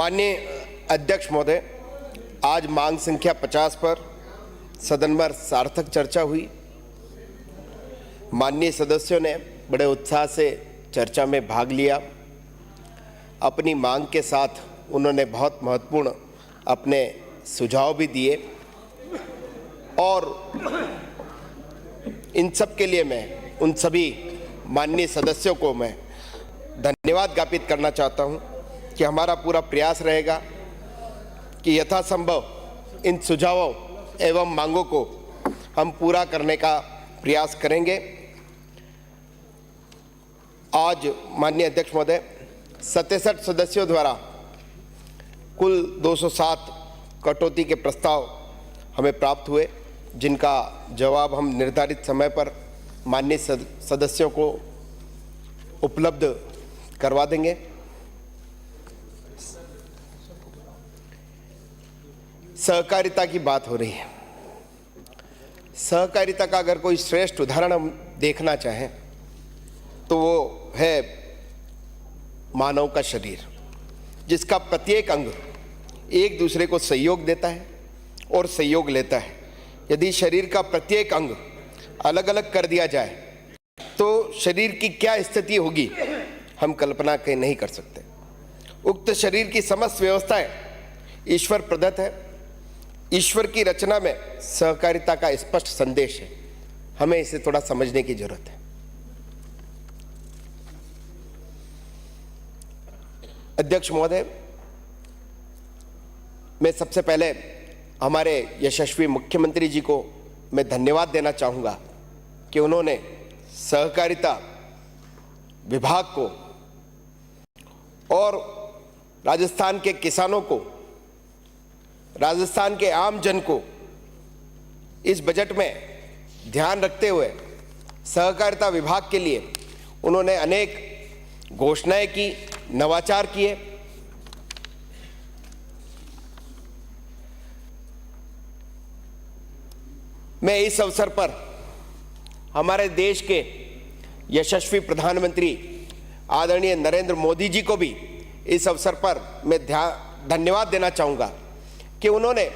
माननीय अध्यक्ष महोदय, आज मांग संख्या 50 पर सदन में सार्थक चर्चा हुई। माननीय सदस्यों ने बड़े उत्साह से चर्चा में भाग लिया। अपनी मांग के साथ उन्होंने बहुत महत्वपूर्ण अपने सुझाव भी दिए और इन सब के लिए मैं उन सभी माननीय सदस्यों को मैं धन्यवाद ज्ञापित करना चाहता हूं कि हमारा पूरा प्रयास रहेगा कि यथासंभव इन सुझावों एवं मांगों को हम पूरा करने का प्रयास करेंगे। आज माननीय अध्यक्ष महोदय 67 सदस्यों द्वारा कुल 207 कटौती के प्रस्ताव हमें प्राप्त हुए, जिनका जवाब हम निर्धारित समय पर माननीय सदस्यों को उपलब्ध करवा देंगे। सहकारिता की बात हो रही है। सहकारिता का अगर कोई श्रेष्ठ उदाहरण हम देखना चाहें तो वो है मानव का शरीर, जिसका प्रत्येक अंग एक दूसरे को सहयोग देता है और सहयोग लेता है। यदि शरीर का प्रत्येक अंग अलग अलग कर दिया जाए तो शरीर की क्या स्थिति होगी हम कल्पना के नहीं कर सकते। उक्त शरीर की समस्त व्यवस्थाएं ईश्वर प्रदत्त है। ईश्वर की रचना में सहकारिता का स्पष्ट संदेश है। हमें इसे थोड़ा समझने की जरूरत है। अध्यक्ष महोदय, मैं सबसे पहले हमारे यशस्वी मुख्यमंत्री जी को मैं धन्यवाद देना चाहूँगा कि उन्होंने सहकारिता विभाग को और राजस्थान के किसानों को, राजस्थान के आम जन को इस बजट में ध्यान रखते हुए सहकारिता विभाग के लिए उन्होंने अनेक घोषणाएं की, नवाचार किए। मैं इस अवसर पर हमारे देश के यशस्वी प्रधानमंत्री आदरणीय नरेंद्र मोदी जी को भी इस अवसर पर मैं धन्यवाद देना चाहूँगा कि उन्होंने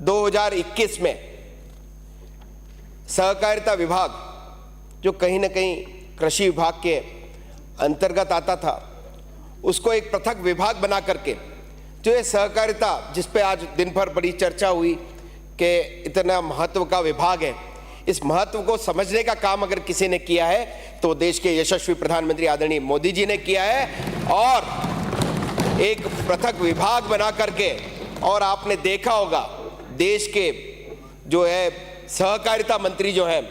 2021 में सहकारिता विभाग, जो कहीं ना कहीं कृषि विभाग के अंतर्गत आता था, उसको एक पृथक विभाग बना करके जो ये सहकारिता, जिस पे आज दिन भर बड़ी चर्चा हुई कि इतना महत्व का विभाग है, इस महत्व को समझने का काम अगर किसी ने किया है तो देश के यशस्वी प्रधानमंत्री आदरणीय मोदी जी ने किया है। और एक पृथक विभाग बना करके, और आपने देखा होगा देश के जो है सहकारिता मंत्री जो है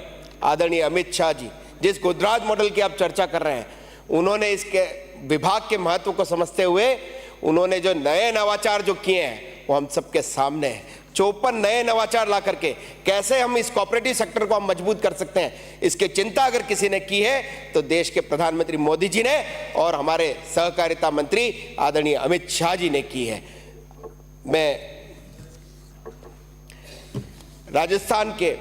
आदरणीय अमित शाह जी, जिस गुजरात मॉडल की आप चर्चा कर रहे हैं, उन्होंने इसके विभाग के महत्व को समझते हुए उन्होंने जो नए नवाचार जो किए हैं वो हम सबके सामने हैं। 54 नए नवाचार ला करके कैसे हम इस कोऑपरेटिव सेक्टर को हम मजबूत कर सकते हैं, इसकी चिंता अगर किसी ने की है तो देश के प्रधानमंत्री मोदी जी ने और हमारे सहकारिता मंत्री आदरणीय अमित शाह जी ने की है। मैं राजस्थान के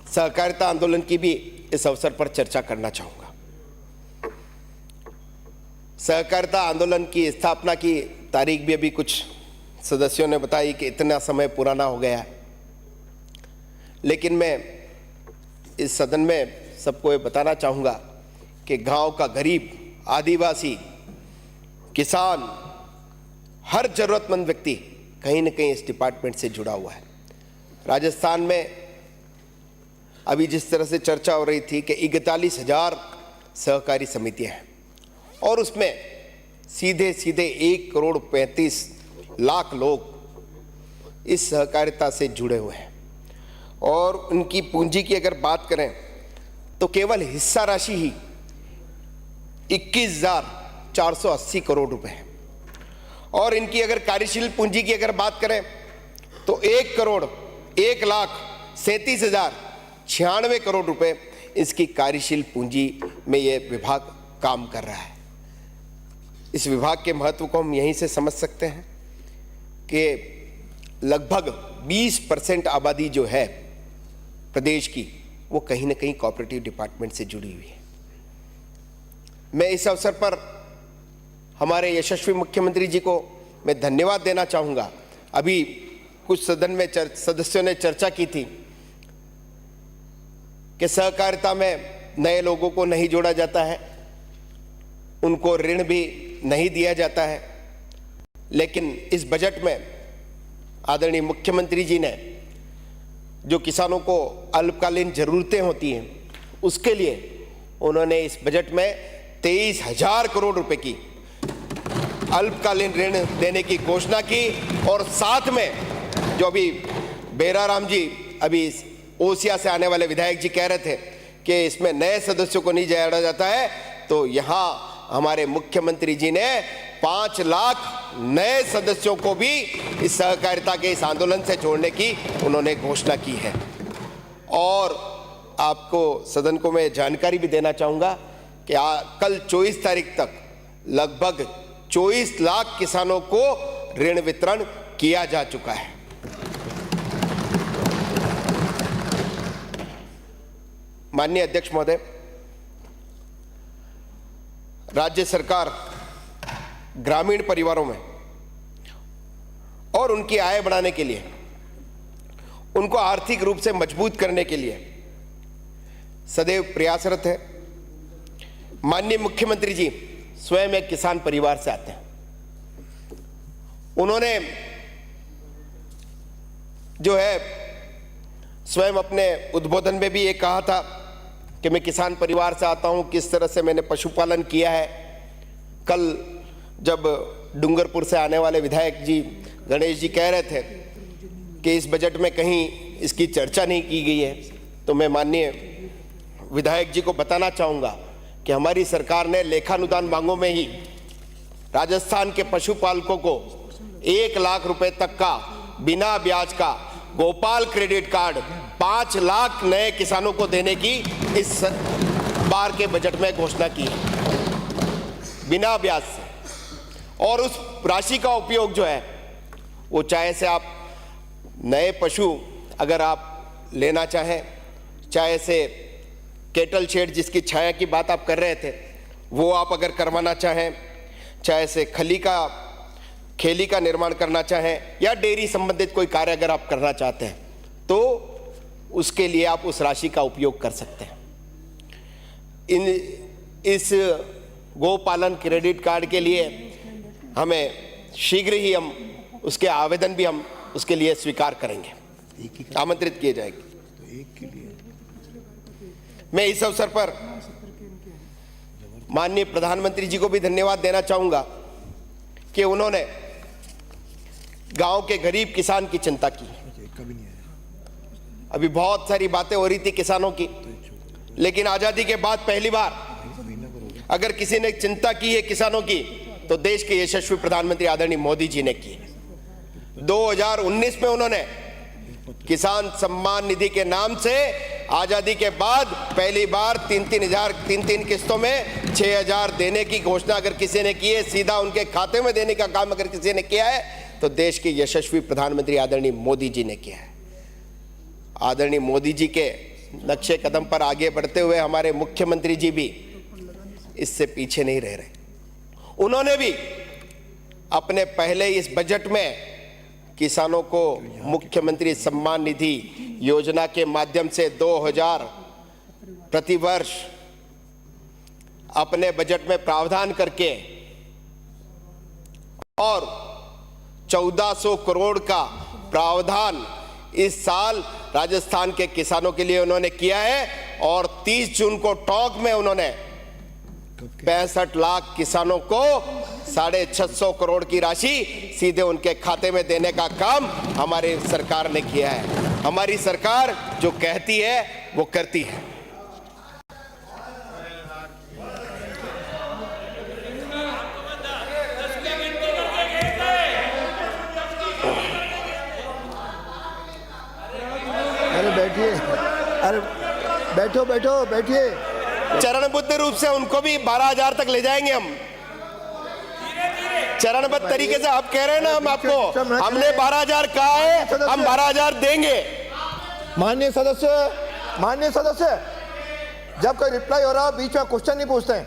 सहकारिता आंदोलन की भी इस अवसर पर चर्चा करना चाहूंगा। सहकारिता आंदोलन की स्थापना की तारीख भी अभी कुछ सदस्यों ने बताई कि इतना समय पुराना हो गया है, लेकिन मैं इस सदन में सबको ये बताना चाहूँगा कि गांव का गरीब, आदिवासी, किसान, हर जरूरतमंद व्यक्ति कहीं न कहीं इस डिपार्टमेंट से जुड़ा हुआ है। राजस्थान में अभी जिस तरह से चर्चा हो रही थी कि 41,000 सहकारी समितियाँ हैं और उसमें सीधे सीधे 1,35,00,000 लोग इस सहकारिता से जुड़े हुए हैं। और उनकी पूंजी की अगर बात करें तो केवल हिस्सा राशि ही 21,480 करोड़ रुपए है। और इनकी अगर कार्यशील पूंजी की अगर बात करें तो 1,01,37,096 करोड़ रुपए इसकी कार्यशील पूंजी में ये विभाग काम कर रहा है। इस विभाग के महत्व को हम यहीं से समझ सकते हैं कि लगभग 20% आबादी जो है प्रदेश की, वो कहीं ना कहीं कोऑपरेटिव डिपार्टमेंट से जुड़ी हुई है। मैं इस अवसर पर हमारे यशस्वी मुख्यमंत्री जी को मैं धन्यवाद देना चाहूँगा। अभी कुछ सदन में सदस्यों ने चर्चा की थी कि सहकारिता में नए लोगों को नहीं जोड़ा जाता है, उनको ऋण भी नहीं दिया जाता है, लेकिन इस बजट में आदरणीय मुख्यमंत्री जी ने जो किसानों को अल्पकालीन ज़रूरतें होती हैं उसके लिए उन्होंने इस बजट में 23,000 करोड़ रुपए की अल्पकालीन ऋण देने की घोषणा की। और साथ में जो अभी बेराराम जी अभी ओसिया से आने वाले विधायक जी कह रहे थे कि इसमें नए सदस्यों को नहीं जोड़ा जाता है, तो यहाँ हमारे मुख्यमंत्री जी ने 5 लाख नए सदस्यों को भी इस सहकारिता के इस आंदोलन से जोड़ने की उन्होंने घोषणा की है। और आपको सदन को मैं जानकारी भी देना चाहूँगा कि कल 24 तारीख तक लगभग 24 लाख किसानों को ऋण वितरण किया जा चुका है। माननीय अध्यक्ष महोदय, राज्य सरकार ग्रामीण परिवारों में और उनकी आय बढ़ाने के लिए, उनको आर्थिक रूप से मजबूत करने के लिए सदैव प्रयासरत है। माननीय मुख्यमंत्री जी स्वयं एक किसान परिवार से आते हैं। उन्होंने जो है स्वयं अपने उद्बोधन में भी ये कहा था कि मैं किसान परिवार से आता हूं, किस तरह से मैंने पशुपालन किया है। कल जब डूंगरपुर से आने वाले विधायक जी गणेश जी कह रहे थे कि इस बजट में कहीं इसकी चर्चा नहीं की गई है, तो मैं माननीय विधायक जी को बताना चाहूँगा कि हमारी सरकार ने लेखानुदान मांगों में ही राजस्थान के पशुपालकों को 1 लाख रुपए तक का बिना ब्याज का गोपाल क्रेडिट कार्ड 5 लाख नए किसानों को देने की इस बार के बजट में घोषणा की है, बिना ब्याज से। और उस राशि का उपयोग जो है वो चाहे से आप नए पशु अगर आप लेना चाहें, चाहे से केटल शेड जिसकी छाया की बात आप कर रहे थे वो आप अगर करवाना चाहें, चाहे से खेली का निर्माण करना चाहें या डेयरी संबंधित कोई कार्य अगर आप करना चाहते हैं तो उसके लिए आप उस राशि का उपयोग कर सकते हैं। इस गोपालन क्रेडिट कार्ड के लिए हमें शीघ्र ही हम उसके आवेदन भी हम उसके लिए स्वीकार करेंगे, आमंत्रित किए जाएंगे। मैं इस अवसर पर माननीय प्रधानमंत्री जी को भी धन्यवाद देना चाहूंगा कि उन्होंने गांव के गरीब किसान की चिंता की। अभी बहुत सारी बातें हो रही थी किसानों की, लेकिन आजादी के बाद पहली बार अगर किसी ने चिंता की है किसानों की तो देश के यशस्वी प्रधानमंत्री आदरणीय मोदी जी ने की। 2019 में उन्होंने किसान सम्मान निधि के नाम से आजादी के बाद पहली बार 3 किस्तों में 6,000 देने की घोषणा अगर किसी ने की है, सीधा उनके खाते में देने का काम अगर किसी ने किया है तो देश के यशस्वी प्रधानमंत्री आदरणीय मोदी जी ने किया है। आदरणीय मोदी जी के नक्शे कदम पर आगे बढ़ते हुए हमारे मुख्यमंत्री जी भी इससे पीछे नहीं रह रहे। उन्होंने भी अपने पहले इस बजट में किसानों को मुख्यमंत्री सम्मान निधि योजना के माध्यम से 2,000 प्रति वर्ष अपने बजट में प्रावधान करके और 1,400 करोड़ का प्रावधान इस साल राजस्थान के किसानों के लिए उन्होंने किया है। और 30 जून को टोंक में उन्होंने 65 लाख किसानों को 650 करोड़ की राशि सीधे उनके खाते में देने का काम हमारी सरकार ने किया है। हमारी सरकार जो कहती है वो करती है। अरे बैठिए, अरे बैठो बैठो बैठिए। चरणबद्ध रूप से उनको भी 12,000 तक ले जाएंगे हम। चरणबद्ध तरीके से आप कह रहे हैं ना, हम आपको हमने 12,000 कहा है, हम 12,000 देंगे। माननीय सदस्य, जब कोई रिप्लाई हो रहा हो बीच में क्वेश्चन नहीं पूछते हैं।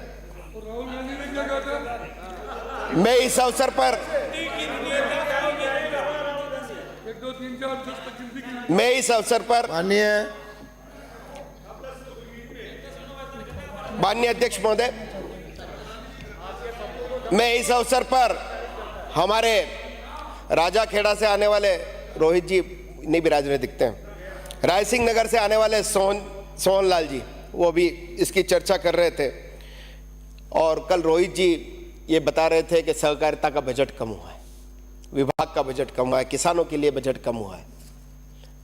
मैं इस अवसर पर माननीय अध्यक्ष महोदय, मैं इस अवसर पर हमारे राजाखेड़ा से आने वाले रोहित जी नहीं विराजने दिखते हैं, रायसिंह नगर से आने वाले सोहनलाल जी, वो भी इसकी चर्चा कर रहे थे। और कल रोहित जी ये बता रहे थे कि सहकारिता का बजट कम हुआ है, विभाग का बजट कम हुआ है, किसानों के लिए बजट कम हुआ है।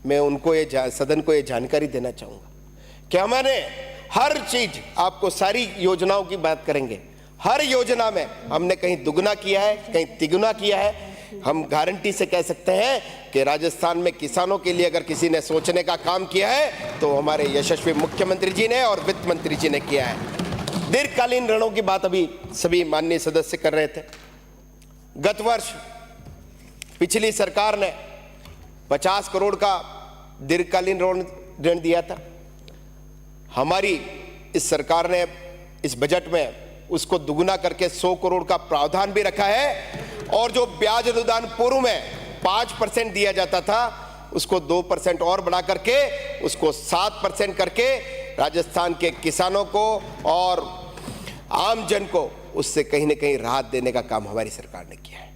मैं उनको सदन को ये जानकारी देना चाहूँगा कि हमारे हर चीज, आपको सारी योजनाओं की बात करेंगे, हर योजना में हमने कहीं दुगना किया है, कहीं तिगुना किया है। हम गारंटी से कह सकते हैं कि राजस्थान में किसानों के लिए अगर किसी ने सोचने का काम किया है तो हमारे यशस्वी मुख्यमंत्री जी ने और वित्त मंत्री जी ने किया है। दीर्घकालीन ऋणों की बात अभी सभी माननीय सदस्य कर रहे थे। गत वर्ष पिछली सरकार ने 50 करोड़ का दीर्घकालीन ऋण दिया था। हमारी इस सरकार ने इस बजट में उसको दुगुना करके 100 करोड़ का प्रावधान भी रखा है, और जो ब्याज अनुदान पूर्व में 5% दिया जाता था उसको 2% और बढ़ा करके उसको 7% करके राजस्थान के किसानों को और आम जन को उससे कहीं ना कहीं राहत देने का काम हमारी सरकार ने किया है।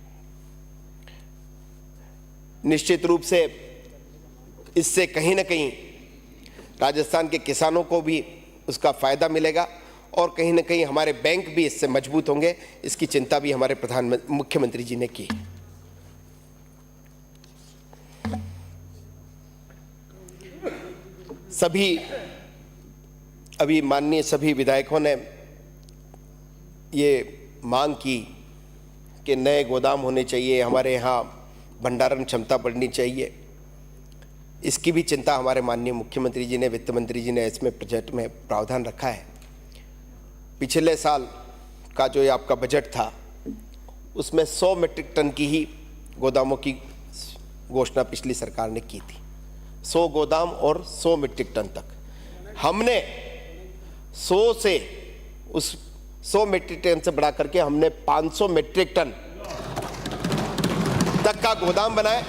निश्चित रूप से इससे कहीं ना कहीं राजस्थान के किसानों को भी उसका फायदा मिलेगा और कहीं ना कहीं हमारे बैंक भी इससे मजबूत होंगे। इसकी चिंता भी हमारे मुख्यमंत्री जी ने की। अभी माननीय सभी विधायकों ने ये मांग की कि नए गोदाम होने चाहिए, हमारे यहाँ भंडारण क्षमता बढ़नी चाहिए। इसकी भी चिंता हमारे माननीय मुख्यमंत्री जी ने, वित्त मंत्री जी ने इसमें बजट में प्रावधान रखा है। पिछले साल का जो ये आपका बजट था उसमें 100 मीट्रिक टन की ही गोदामों की घोषणा पिछली सरकार ने की थी। 100 गोदाम और 100 मीट्रिक टन तक हमने 100 से उस 100 मीट्रिक टन से बढ़ा करके हमने 500 मीट्रिक टन तक का गोदाम बनाए।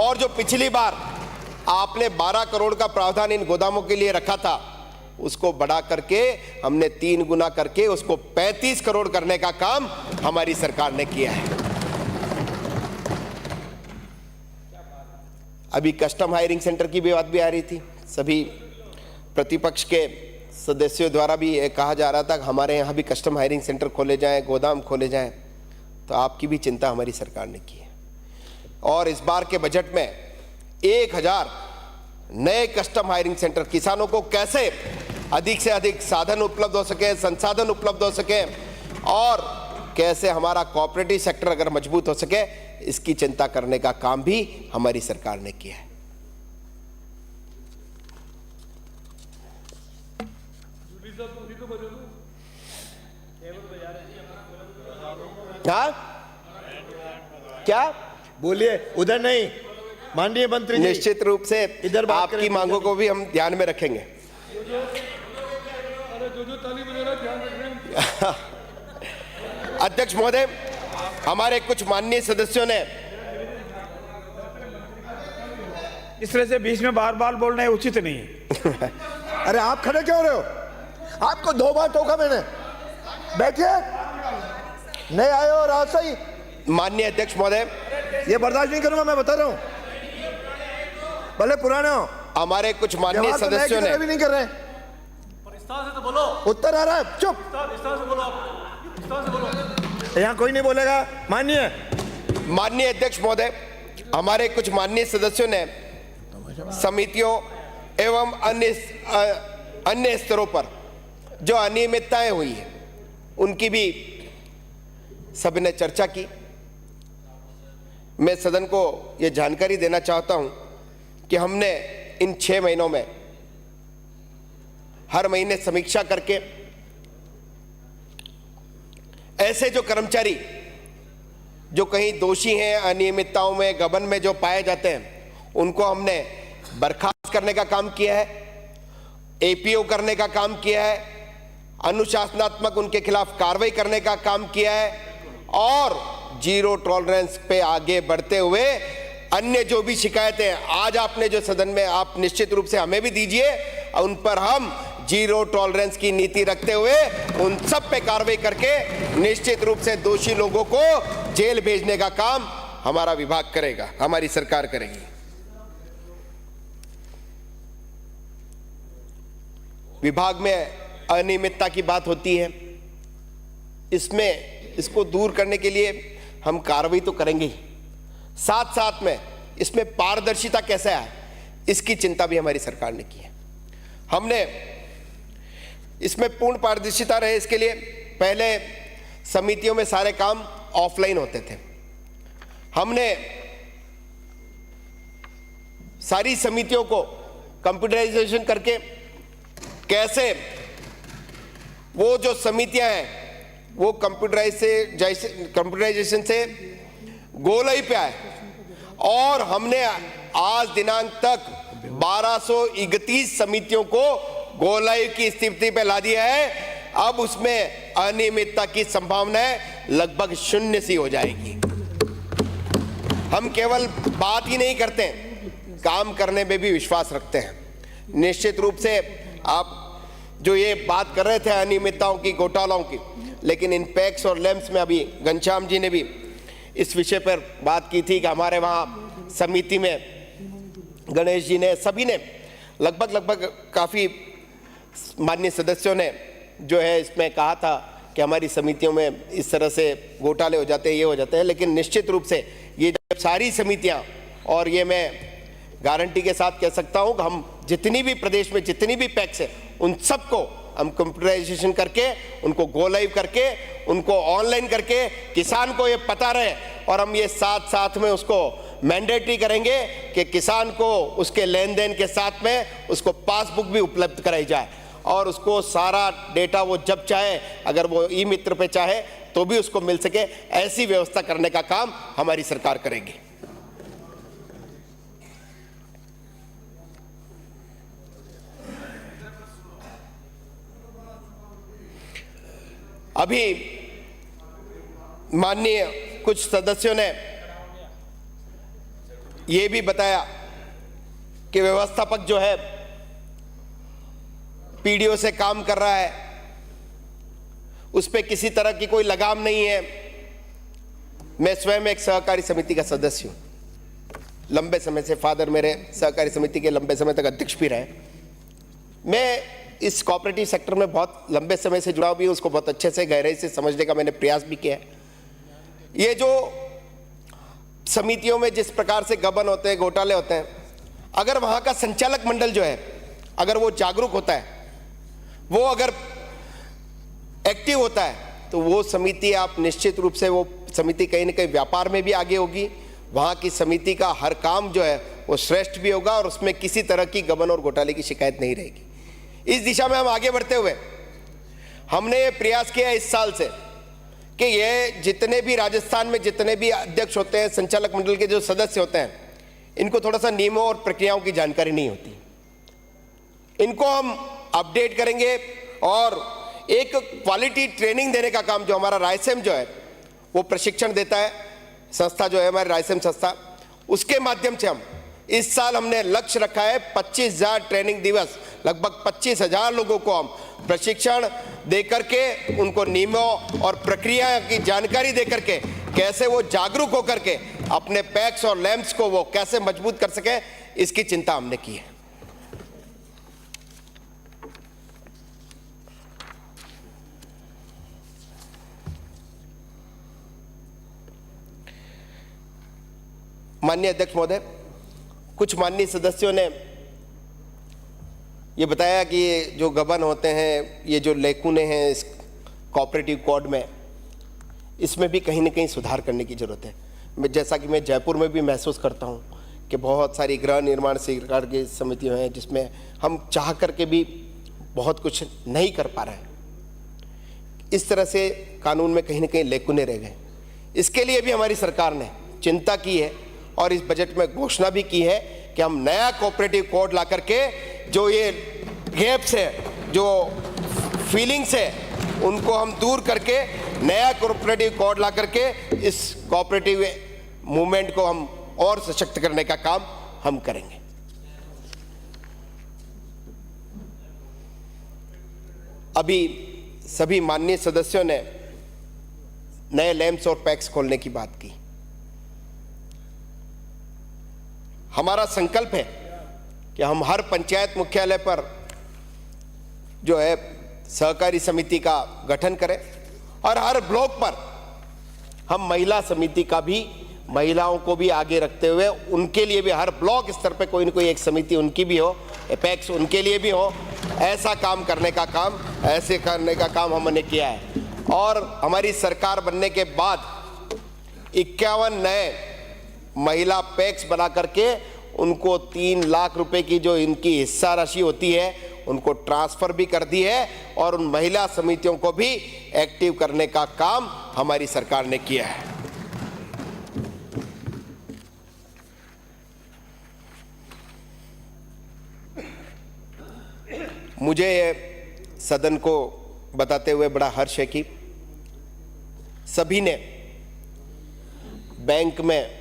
और जो पिछली बार आपने 12 करोड़ का प्रावधान इन गोदामों के लिए रखा था उसको बढ़ा करके हमने 3 गुना करके उसको 35 करोड़ करने का काम हमारी सरकार ने किया है। अभी कस्टम हायरिंग सेंटर की भी बात भी आ रही थी। सभी प्रतिपक्ष के सदस्यों द्वारा भी ये कहा जा रहा था कि हमारे यहाँ भी कस्टम हायरिंग सेंटर खोले जाएं, गोदाम खोले जाएं। तो आपकी भी चिंता हमारी सरकार ने की है। और इस बार के बजट में 1000 नए कस्टम हायरिंग सेंटर, किसानों को कैसे अधिक से अधिक साधन उपलब्ध हो सके, संसाधन उपलब्ध हो सके और कैसे हमारा कोऑपरेटिव सेक्टर अगर मजबूत हो सके, इसकी चिंता करने का काम भी हमारी सरकार ने किया है। हाँ क्या बोलिए, उधर नहीं, माननीय मंत्री जी। निश्चित रूप से इधर आपकी मांगों को भी हम ध्यान में रखेंगे। अध्यक्ष महोदय, हमारे कुछ माननीय सदस्यों ने इस तरह से बीच में बार बार बोलना है उचित नहीं है। अरे आप खड़े क्यों रहे हो? आपको 2 बार टोका मैंने। बैठिए, नहीं आए हो और आज सही। माननीय अध्यक्ष महोदय, ये बर्दाश्त नहीं करूंगा, मैं बता रहा हूं। भले पुराने हो, हमारे कुछ माननीय सदस्यों ने भी नहीं कर रहे। से तो बोलो, उत्तर आ रहा है, चुप। यहाँ कोई नहीं बोलेगा। माननीय अध्यक्ष महोदय, हमारे कुछ माननीय सदस्यों ने समितियों एवं अन्य स्तरों पर जो अनियमितताएं हुई है उनकी भी सभी ने चर्चा की। मैं सदन को यह जानकारी देना चाहता हूं कि हमने इन 6 महीनों में हर महीने समीक्षा करके ऐसे जो कर्मचारी जो कहीं दोषी हैं, अनियमितताओं में, गबन में जो पाए जाते हैं, उनको हमने बर्खास्त करने का काम किया है, एपीओ करने का काम किया है, अनुशासनात्मक उनके खिलाफ कार्रवाई करने का काम किया है और जीरो टॉलरेंस पे आगे बढ़ते हुए अन्य जो भी शिकायतें आज आपने जो सदन में आप निश्चित रूप से हमें भी दीजिए, उन पर हम जीरो टॉलरेंस की नीति रखते हुए उन सब पे कार्रवाई करके निश्चित रूप से दोषी लोगों को जेल भेजने का काम हमारा विभाग करेगा, हमारी सरकार करेगी। विभाग में अनियमितता की बात होती है, इसको दूर करने के लिए हम कार्रवाई तो करेंगे ही, साथ साथ में इसमें पारदर्शिता कैसे आए इसकी चिंता भी हमारी सरकार ने की है। हमने इसमें पूर्ण पारदर्शिता रहे इसके लिए पहले समितियों में सारे काम ऑफलाइन होते थे। हमने सारी समितियों को कंप्यूटराइजेशन करके कैसे वो जो समितियां हैं वो कंप्यूटराइजेशन से गोलाई पे आए और हमने आज दिनांक तक 1231 समितियों को गोलाई की स्थिति पे ला दिया है। अब उसमें अनियमितता की संभावनाएं लगभग शून्य सी हो जाएगी। हम केवल बात ही नहीं करते, काम करने में भी विश्वास रखते हैं। निश्चित रूप से आप जो ये बात कर रहे थे अनियमितताओं की, घोटालों की, लेकिन इन पैक्स और लैंप्स में अभी घनश्याम जी ने भी इस विषय पर बात की थी कि हमारे वहाँ समिति में गणेश जी ने, सभी ने लगभग काफ़ी माननीय सदस्यों ने जो है इसमें कहा था कि हमारी समितियों में इस तरह से घोटाले हो जाते हैं, ये हो जाते हैं। लेकिन निश्चित रूप से ये जब सारी समितियाँ, और ये मैं गारंटी के साथ कह सकता हूँ कि हम जितनी भी प्रदेश में जितनी भी पैक्स है उन सबको हम कंप्यूटराइजेशन करके, उनको गो लाइव करके, उनको ऑनलाइन करके किसान को ये पता रहे, और हम ये साथ में उसको मैंडेटरी करेंगे कि किसान को उसके लेन देन के साथ में उसको पासबुक भी उपलब्ध कराई जाए और उसको सारा डेटा वो जब चाहे, अगर वो ई मित्र पे चाहे तो भी उसको मिल सके। ऐसी व्यवस्था करने का काम हमारी सरकार करेगी। अभी माननीय कुछ सदस्यों ने ये भी बताया कि व्यवस्थापक जो है पीडीओ से काम कर रहा है, उस पर किसी तरह की कोई लगाम नहीं है। मैं स्वयं एक सहकारी समिति का सदस्य हूं, लंबे समय से, फादर मेरे सहकारी समिति के लंबे समय तक अध्यक्ष भी रहे। मैं इस कोऑपरेटिव सेक्टर में बहुत लंबे समय से जुड़ा भी हूं, उसको बहुत अच्छे से गहराई से समझने का मैंने प्रयास भी किया है। ये जो समितियों में जिस प्रकार से गबन होते हैं, घोटाले होते हैं, अगर वहाँ का संचालक मंडल जो है अगर वो जागरूक होता है, वो अगर एक्टिव होता है, तो वो समिति, आप निश्चित रूप से वो समिति कहीं ना कहीं व्यापार में भी आगे होगी। वहाँ की समिति का हर काम जो है वो श्रेष्ठ भी होगा और उसमें किसी तरह की गबन और घोटाले की शिकायत नहीं रहेगी। इस दिशा में हम आगे बढ़ते हुए हमने ये प्रयास किया इस साल से कि ये जितने भी राजस्थान में जितने भी अध्यक्ष होते हैं, संचालक मंडल के जो सदस्य होते हैं, इनको थोड़ा सा नियमों और प्रक्रियाओं की जानकारी नहीं होती। इनको हम अपडेट करेंगे और एक क्वालिटी ट्रेनिंग देने का काम जो हमारा रायसेम जो है वो प्रशिक्षण देता है, संस्था जो है हमारी रायसेम संस्था, उसके माध्यम से हम इस साल हमने लक्ष्य रखा है 25,000 ट्रेनिंग दिवस, लगभग 25,000 लोगों को हम प्रशिक्षण दे करके, उनको नियमों और प्रक्रिया की जानकारी दे करके कैसे वो जागरूक होकर के अपने पैक्स और लैंप्स को वो कैसे मजबूत कर सके, इसकी चिंता हमने की है। माननीय अध्यक्ष महोदय, कुछ माननीय सदस्यों ने ये बताया कि ये जो गबन होते हैं, ये जो लेकुने हैं इस कोऑपरेटिव कोड में, इसमें भी कहीं ना कहीं सुधार करने की ज़रूरत है। जैसा कि मैं जयपुर में भी महसूस करता हूँ कि बहुत सारी गृह निर्माण सरकार की समितियाँ हैं जिसमें हम चाह करके भी बहुत कुछ नहीं कर पा रहे हैं। इस तरह से कानून में कहीं ना कहीं लेकुने रह गए। इसके लिए भी हमारी सरकार ने चिंता की है और इस बजट में घोषणा भी की है कि हम नया कोऑपरेटिव कोड ला करके जो ये गैप्स है, जो फीलिंग्स है, उनको हम दूर करके नया कोऑपरेटिव कोड ला करके इस कोऑपरेटिव मूवमेंट को हम और सशक्त करने का काम हम करेंगे। अभी सभी माननीय सदस्यों ने नए लैम्प्स और पैक्स खोलने की बात की। हमारा संकल्प है कि हम हर पंचायत मुख्यालय पर जो है सहकारी समिति का गठन करें और हर ब्लॉक पर हम महिला समिति का भी, महिलाओं को भी आगे रखते हुए उनके लिए भी हर ब्लॉक स्तर पे कोई न कोई एक समिति उनकी भी हो, पैक्स उनके लिए भी हो, ऐसा काम करने का काम हमने किया है। और हमारी सरकार बनने के बाद 51 नए महिला पैक्स बना करके उनको 3 लाख रुपए की जो इनकी हिस्सा राशि होती है उनको ट्रांसफर भी कर दी है और उन महिला समितियों को भी एक्टिव करने का काम हमारी सरकार ने किया है। मुझे सदन को बताते हुए बड़ा हर्ष है कि सभी ने बैंक में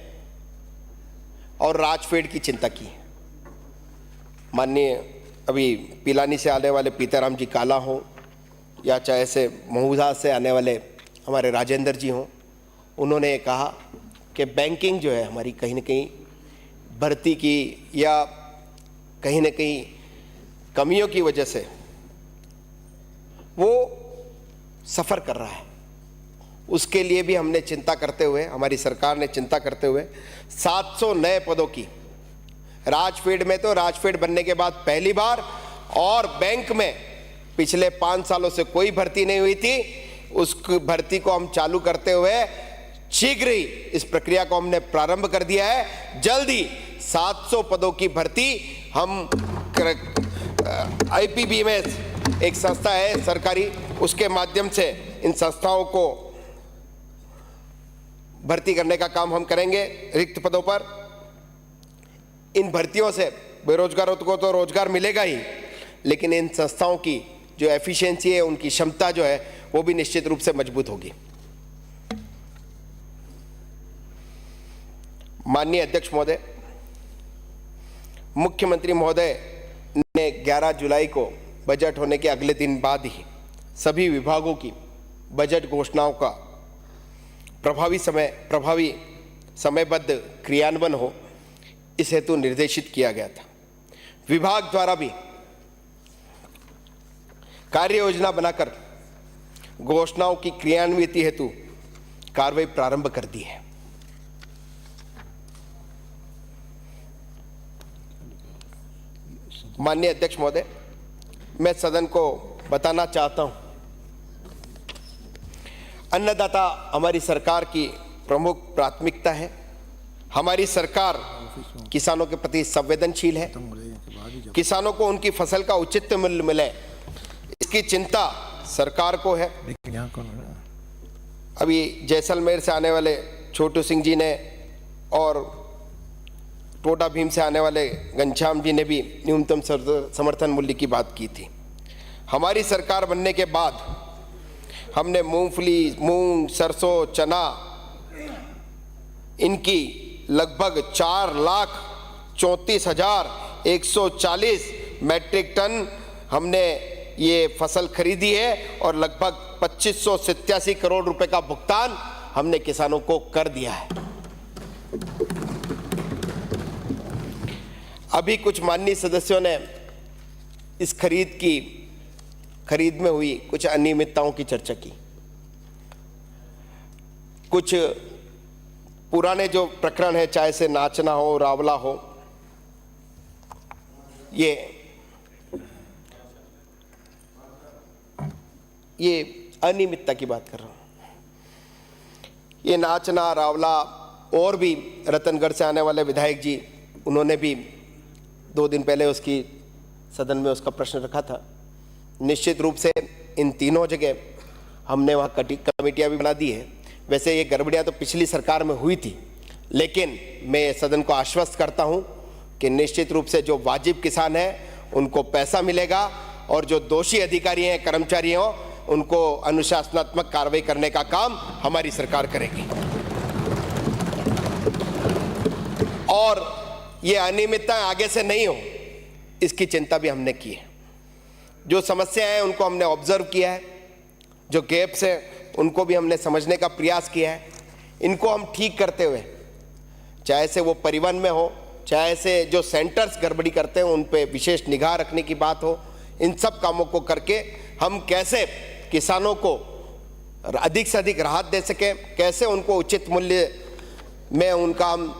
और राजफेड की चिंता की। माननीय अभी पिलानी से आने वाले पीताराम जी काला हो या चाहे से महुधा से आने वाले हमारे राजेंद्र जी हों, उन्होंने कहा कि बैंकिंग जो है हमारी कहीं न कहीं भर्ती की या कहीं न कहीं कमियों की वजह से वो सफ़र कर रहा है। उसके लिए भी हमने चिंता करते हुए, हमारी सरकार ने चिंता करते हुए 700 नए पदों की राजफेड में, तो राजफेड बनने के बाद पहली बार, और बैंक में पिछले 5 सालों से कोई भर्ती नहीं हुई थी, उस भर्ती को हम चालू करते हुए शीघ्र ही इस प्रक्रिया को हमने प्रारंभ कर दिया है। जल्द ही 700 पदों की भर्ती हम IPBMS एक संस्था है सरकारी, उसके माध्यम से इन संस्थाओं को भर्ती करने का काम हम करेंगे रिक्त पदों पर। इन भर्तियों से बेरोजगारों को तो रोजगार मिलेगा ही, लेकिन इन संस्थाओं की जो एफिशिएंसी है, उनकी क्षमता जो है वो भी निश्चित रूप से मजबूत होगी। माननीय अध्यक्ष महोदय, मुख्यमंत्री महोदय ने 11 जुलाई को बजट होने के अगले दिन बाद ही सभी विभागों की बजट घोषणाओं का प्रभावी समयबद्ध क्रियान्वयन हो, इस हेतु निर्देशित किया गया था। विभाग द्वारा भी कार्य योजना बनाकर घोषणाओं की क्रियान्विति हेतु कार्रवाई प्रारंभ कर दी है। माननीय अध्यक्ष महोदय, मैं सदन को बताना चाहता हूं, अन्नदाता हमारी सरकार की प्रमुख प्राथमिकता है। हमारी सरकार किसानों के प्रति संवेदनशील है। किसानों को उनकी फसल का उचित मूल्य मिले, इसकी चिंता सरकार को है। अभी जैसलमेर से आने वाले छोटू सिंह जी ने और टोडा भीम से आने वाले घनश्याम जी ने भी न्यूनतम समर्थन मूल्य की बात की थी। हमारी सरकार बनने के बाद हमने मूंगफली, मूंग, सरसों, चना, इनकी लगभग 4,34,140 मैट्रिक टन हमने ये फसल खरीदी है और लगभग 2587 करोड़ रुपए का भुगतान हमने किसानों को कर दिया है। अभी कुछ माननीय सदस्यों ने इस खरीद में हुई कुछ अनियमितताओं की चर्चा की। कुछ पुराने जो प्रकरण है, चाहे से नाचना हो, रावला हो, ये अनियमितता की बात कर रहा हूं। ये नाचना, रावला और भी रतनगढ़ से आने वाले विधायक जी, उन्होंने भी 2 दिन पहले उसकी सदन में उसका प्रश्न रखा था। निश्चित रूप से इन तीनों जगह हमने वहाँ कमेटियाँ भी बना दी है। वैसे ये गड़बड़ियाँ तो पिछली सरकार में हुई थी, लेकिन मैं सदन को आश्वस्त करता हूँ कि निश्चित रूप से जो वाजिब किसान हैं उनको पैसा मिलेगा और जो दोषी अधिकारी हैं, कर्मचारी हों, उनको अनुशासनात्मक कार्रवाई करने का काम हमारी सरकार करेगी। और ये अनियमितता आगे से नहीं हो, इसकी चिंता भी हमने की है। जो समस्याएं हैं उनको हमने ऑब्जर्व किया है, जो गैप्स हैं उनको भी हमने समझने का प्रयास किया है। इनको हम ठीक करते हुए, चाहे से वो परिवहन में हो, चाहे से जो सेंटर्स गड़बड़ी करते हैं उन पे विशेष निगाह रखने की बात हो, इन सब कामों को करके हम कैसे किसानों को अधिक से अधिक राहत दे सकें, कैसे उनको उचित मूल्य में उनका हम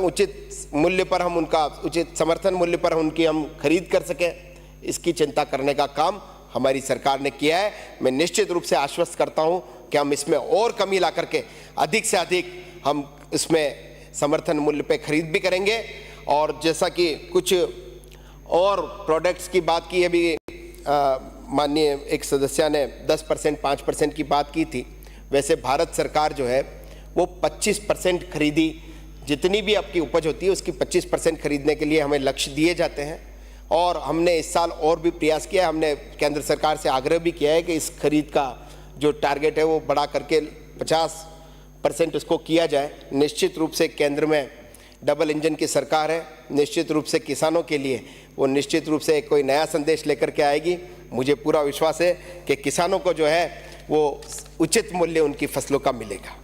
उचित मूल्य पर हम उनका उचित समर्थन मूल्य पर उनकी हम खरीद कर सकें, इसकी चिंता करने का काम हमारी सरकार ने किया है। मैं निश्चित रूप से आश्वस्त करता हूं कि हम इसमें और कमी ला करके अधिक से अधिक हम इसमें समर्थन मूल्य पे खरीद भी करेंगे। और जैसा कि कुछ और प्रोडक्ट्स की बात की, अभी माननीय एक सदस्य ने 10% 5% की बात की थी, वैसे भारत सरकार जो है वो 25% खरीदी, जितनी भी आपकी उपज होती है उसकी 25% खरीदने के लिए हमें लक्ष्य दिए जाते हैं। और हमने इस साल और भी प्रयास किया, हमने केंद्र सरकार से आग्रह भी किया है कि इस खरीद का जो टारगेट है वो बढ़ा करके 50% उसको किया जाए। निश्चित रूप से केंद्र में डबल इंजन की सरकार है, निश्चित रूप से किसानों के लिए वो निश्चित रूप से कोई नया संदेश लेकर के आएगी। मुझे पूरा विश्वास है कि किसानों को जो है वो उचित मूल्य उनकी फसलों का मिलेगा।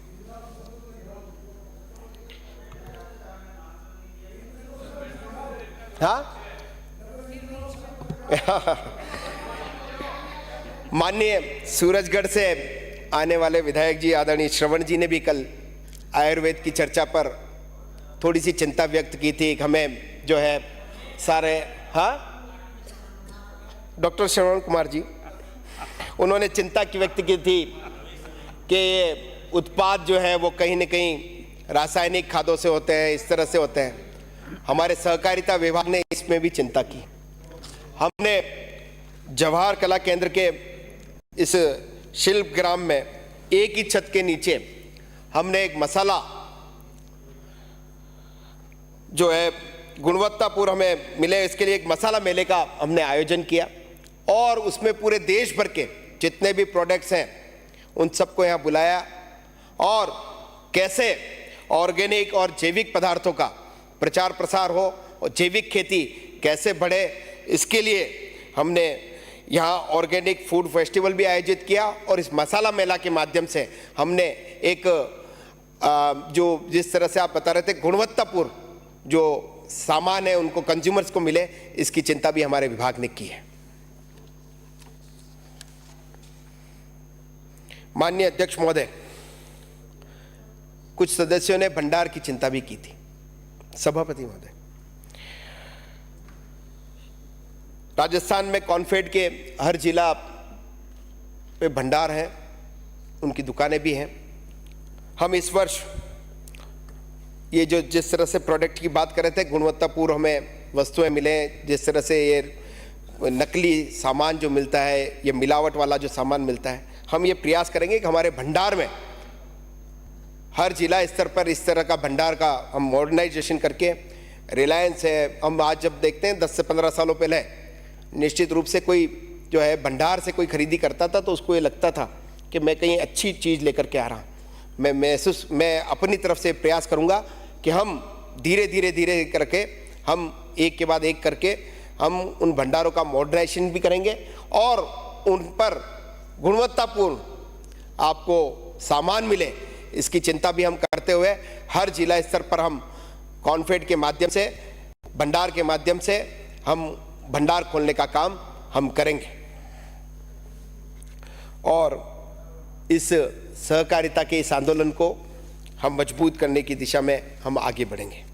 हाँ माननीय सूरजगढ़ से आने वाले विधायक जी आदरणीय श्रवण जी ने भी कल आयुर्वेद की चर्चा पर थोड़ी सी चिंता व्यक्त की थी। हमें जो है सारे, हाँ डॉक्टर श्रवण कुमार जी, उन्होंने चिंता की व्यक्त की थी कि ये उत्पाद जो है वो कहीं न कहीं रासायनिक खादों से होते हैं, इस तरह से होते हैं। हमारे सहकारिता विभाग ने इसमें भी चिंता की। हमने जवाहर कला केंद्र के इस शिल्प ग्राम में एक ही छत के नीचे हमने एक मसाला जो है गुणवत्तापूर्ण हमें मिले, इसके लिए एक मसाला मेले का हमने आयोजन किया और उसमें पूरे देश भर के जितने भी प्रोडक्ट्स हैं उन सबको यहाँ बुलाया और कैसे ऑर्गेनिक और जैविक पदार्थों का प्रचार प्रसार हो और जैविक खेती कैसे बढ़े, इसके लिए हमने यहाँ ऑर्गेनिक फूड फेस्टिवल भी आयोजित किया। और इस मसाला मेला के माध्यम से हमने एक जो जिस तरह से आप बता रहे थे गुणवत्तापूर्ण जो सामान है उनको कंज्यूमर्स को मिले, इसकी चिंता भी हमारे विभाग ने की है। माननीय अध्यक्ष महोदय, कुछ सदस्यों ने भंडार की चिंता भी की थी। सभापति महोदय, राजस्थान में कॉन्फेड के हर जिला पे भंडार हैं, उनकी दुकानें भी हैं। हम इस वर्ष ये जो जिस तरह से प्रोडक्ट की बात कर रहे थे, गुणवत्तापूर्ण हमें वस्तुएं मिलें, जिस तरह से ये नकली सामान जो मिलता है, ये मिलावट वाला जो सामान मिलता है, हम ये प्रयास करेंगे कि हमारे भंडार में हर जिला स्तर पर इस तरह का भंडार का हम मॉडर्नाइजेशन करके, रिलायंस है, हम आज जब देखते हैं 10 से 15 सालों पहले निश्चित रूप से कोई जो है भंडार से कोई खरीदी करता था तो उसको ये लगता था कि मैं कहीं अच्छी चीज़ लेकर के आ रहा हूँ। मैं अपनी तरफ से प्रयास करूँगा कि हम धीरे धीरे करके हम एक के बाद एक करके हम उन भंडारों का मॉडर्नाइजेशन भी करेंगे और उन पर गुणवत्तापूर्ण आपको सामान मिले, इसकी चिंता भी हम करते हुए हर जिला स्तर पर हम कॉन्फेड के माध्यम से, भंडार के माध्यम से हम भंडार खोलने का काम हम करेंगे और इस सहकारिता के इस आंदोलन को हम मजबूत करने की दिशा में हम आगे बढ़ेंगे।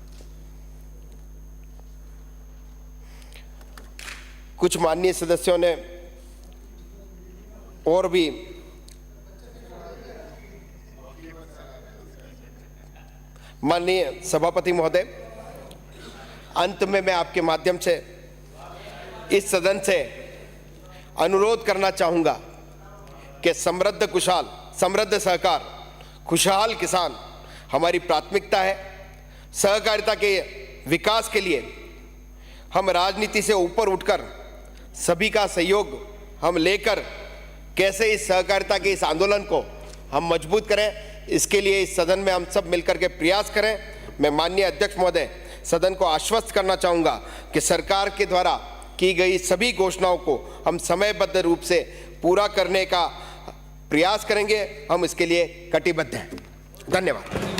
कुछ माननीय सदस्यों ने और भी माननीय सभापति महोदय, अंत में मैं आपके माध्यम से इस सदन से अनुरोध करना चाहूंगा कि समृद्ध कुशल समृद्ध सहकार खुशहाल किसान हमारी प्राथमिकता है। सहकारिता के विकास के लिए हम राजनीति से ऊपर उठकर सभी का सहयोग हम लेकर कैसे इस सहकारिता के इस आंदोलन को हम मजबूत करें, इसके लिए इस सदन में हम सब मिलकर के प्रयास करें। मैं माननीय अध्यक्ष महोदय सदन को आश्वस्त करना चाहूँगा कि सरकार के द्वारा की गई सभी घोषणाओं को हम समयबद्ध रूप से पूरा करने का प्रयास करेंगे। हम इसके लिए कटिबद्ध हैं। धन्यवाद।